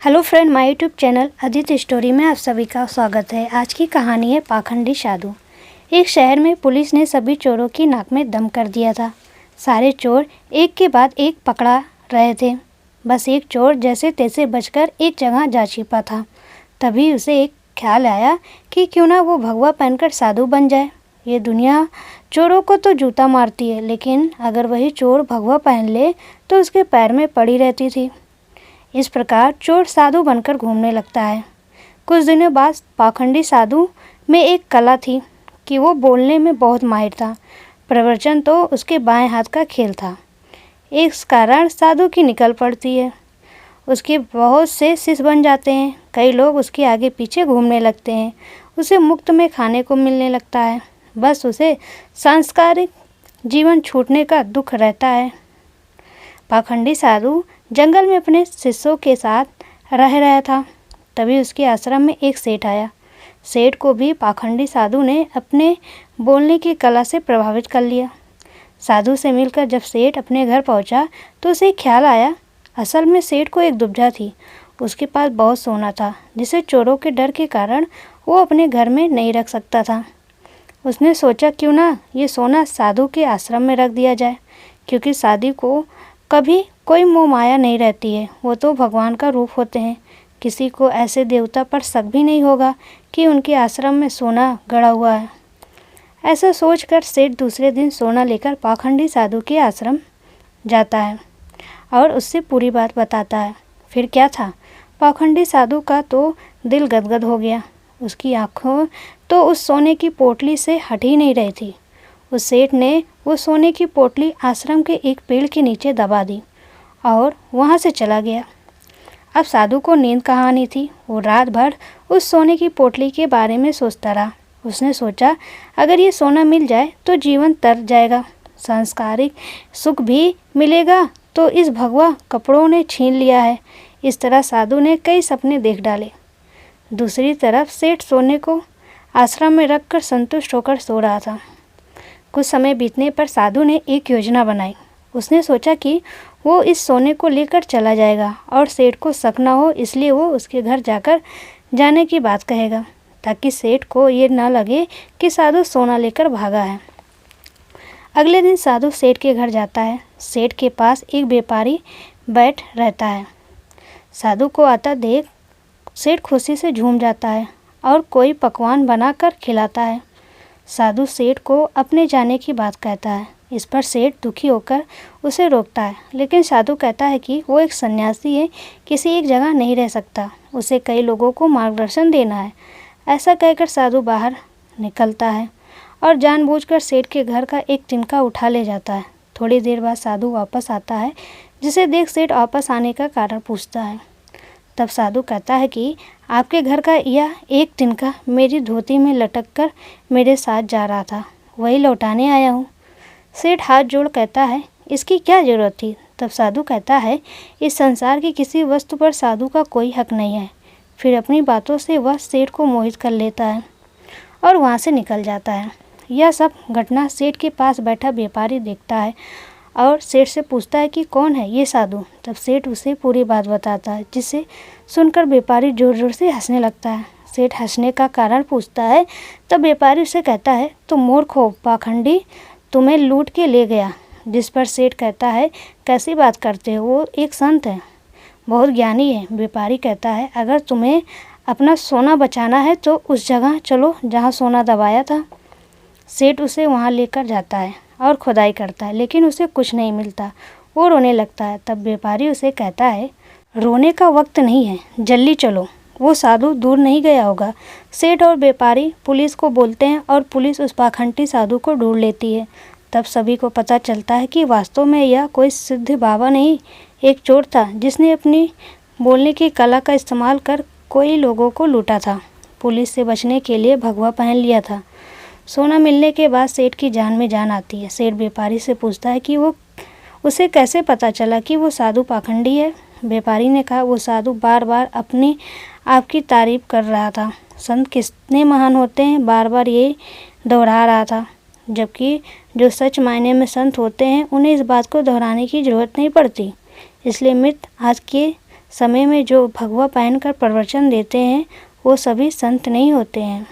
Hello friend, my YouTube channel Aditi story में आप सभी का स्वागत है। आज की कहानी है पाखंडी साधु। एक शहर में पुलिस ने सभी चोरों की नाक में दम कर दिया था। सारे चोर एक के बाद एक पकड़ा रहे थे। बस एक चोर जैसे तैसे बचकर एक जगह जा छिपा था। तभी उसे एक ख्याल आया कि क्यों ना वो भगवा पहनकर साधु बन जाए। ये दुनिया चोरों को तो जूता मारती है, लेकिन अगर वही चोर भगवा पहन ले तो उसके पैर में पड़ी रहती थी। इस प्रकार चोर साधु बनकर घूमने लगता है। कुछ दिनों बाद पाखंडी साधु में एक कला थी कि वो बोलने में बहुत माहिर था। प्रवचन तो उसके बाएं हाथ का खेल था। इस कारण साधु की निकल पड़ती है। उसके बहुत से शिष्य बन जाते हैं। कई लोग उसके आगे पीछे घूमने लगते हैं। उसे मुफ्त में खाने को मिलने लगता है। बस उसे सांसारिक जीवन छूटने का दुख रहता है। पाखंडी साधु जंगल में अपने शिष्यों के साथ रह रहा था। तभी उसके आश्रम में एक सेठ आया। सेठ को भी पाखंडी साधु ने अपने बोलने की कला से प्रभावित कर लिया। साधु से मिलकर जब सेठ अपने घर पहुंचा तो उसे ख्याल आया, असल में सेठ को एक दुविधा थी। उसके पास बहुत सोना था, जिसे चोरों के डर के कारण वो अपने घर में नहीं रख सकता था। उसने सोचा क्यों ना ये सोना साधु के आश्रम में रख दिया जाए, क्योंकि साधु को कभी कोई मोह माया नहीं रहती है। वो तो भगवान का रूप होते हैं। किसी को ऐसे देवता पर शक भी नहीं होगा कि उनके आश्रम में सोना गड़ा हुआ है। ऐसा सोचकर सेठ दूसरे दिन सोना लेकर पाखंडी साधु के आश्रम जाता है और उससे पूरी बात बताता है। फिर क्या था, पाखंडी साधु का तो दिल गदगद हो गया। उसकी आंखों तो उस सोने की पोटली से हट ही नहीं रही थी। उस सेठ ने वो सोने की पोटली आश्रम के एक पेड़ के नीचे दबा दी और वहाँ से चला गया। अब साधु को नींद कहाँ आनी थी। वो रात भर उस सोने की पोटली के बारे में सोचता रहा। उसने सोचा अगर ये सोना मिल जाए तो जीवन तर जाएगा, सांसारिक सुख भी मिलेगा, तो इस भगवा कपड़ों ने छीन लिया है। इस तरह साधु ने कई सपने देख डाले। दूसरी तरफ सेठ सोने को आश्रम में रखकर संतुष्ट होकर सो रहा था। कुछ समय बीतने पर साधु ने एक योजना बनाई। उसने सोचा कि वो इस सोने को लेकर चला जाएगा और सेठ को शक न हो, इसलिए वो उसके घर जाकर जाने की बात कहेगा, ताकि सेठ को ये न लगे कि साधु सोना लेकर भागा है। अगले दिन साधु सेठ के घर जाता है। सेठ के पास एक व्यापारी बैठ रहता है। साधु को आता देख सेठ खुशी से झूम जाता है और कोई पकवान बनाकर खिलाता है। साधु सेठ को अपने जाने की बात कहता है। इस पर सेठ दुखी होकर उसे रोकता है, लेकिन साधु कहता है कि वो एक सन्यासी है, किसी एक जगह नहीं रह सकता, उसे कई लोगों को मार्गदर्शन देना है। ऐसा कहकर साधु बाहर निकलता है और जानबूझकर सेठ के घर का एक तिनका उठा ले जाता है। थोड़ी देर बाद साधु वापस आता है, जिसे देख सेठ वापस आने का कारण पूछता है। तब साधु कहता है कि आपके घर का यह एक तिनका मेरी धोती में लटक कर मेरे साथ जा रहा था, वही लौटाने आया हूँ। सेठ हाथ जोड़ कहता है, इसकी क्या ज़रूरत थी। तब साधु कहता है, इस संसार की किसी वस्तु पर साधु का कोई हक नहीं है। फिर अपनी बातों से वह सेठ को मोहित कर लेता है और वहाँ से निकल जाता है। यह सब घटना सेठ के पास बैठा व्यापारी देखता है और सेठ से पूछता है कि कौन है ये साधु। तब सेठ उसे पूरी बात बताता है, जिसे सुनकर व्यापारी जोर जोर से हंसने लगता है। सेठ हंसने का कारण पूछता है। तब व्यापारी उसे कहता है, तुम मूर्ख हो, पाखंडी तुम्हें लूट के ले गया। जिस पर सेठ कहता है, कैसी बात करते हो, वो एक संत है, बहुत ज्ञानी है। व्यापारी कहता है, अगर तुम्हें अपना सोना बचाना है तो उस जगह चलो जहाँ सोना दबाया था। सेठ उसे वहाँ लेकर जाता है और खुदाई करता है, लेकिन उसे कुछ नहीं मिलता। वो रोने लगता है। तब व्यापारी उसे कहता है, रोने का वक्त नहीं है, जल्दी चलो, वो साधु दूर नहीं गया होगा। सेठ और व्यापारी पुलिस को बोलते हैं और पुलिस उस पाखंडी साधु को ढूंढ लेती है। तब सभी को पता चलता है कि वास्तव में यह कोई सिद्ध बाबा नहीं, एक चोर था, जिसने अपनी बोलने की कला का इस्तेमाल कर कोई लोगों को लूटा था। पुलिस से बचने के लिए भगवा पहन लिया था। सोना मिलने के बाद सेठ की जान में जान आती है। सेठ व्यापारी से पूछता है कि उसे कैसे पता चला कि वो साधु पाखंडी है। व्यापारी ने कहा, वो साधु बार बार अपनी आपकी तारीफ कर रहा था। संत कितने महान होते हैं, बार बार ये दोहरा रहा था। जबकि जो सच मायने में संत होते हैं, उन्हें इस बात को दोहराने की ज़रूरत नहीं पड़ती। इसलिए मित्र, आज के समय में जो भगवा पहनकर प्रवचन देते हैं वो सभी संत नहीं होते हैं।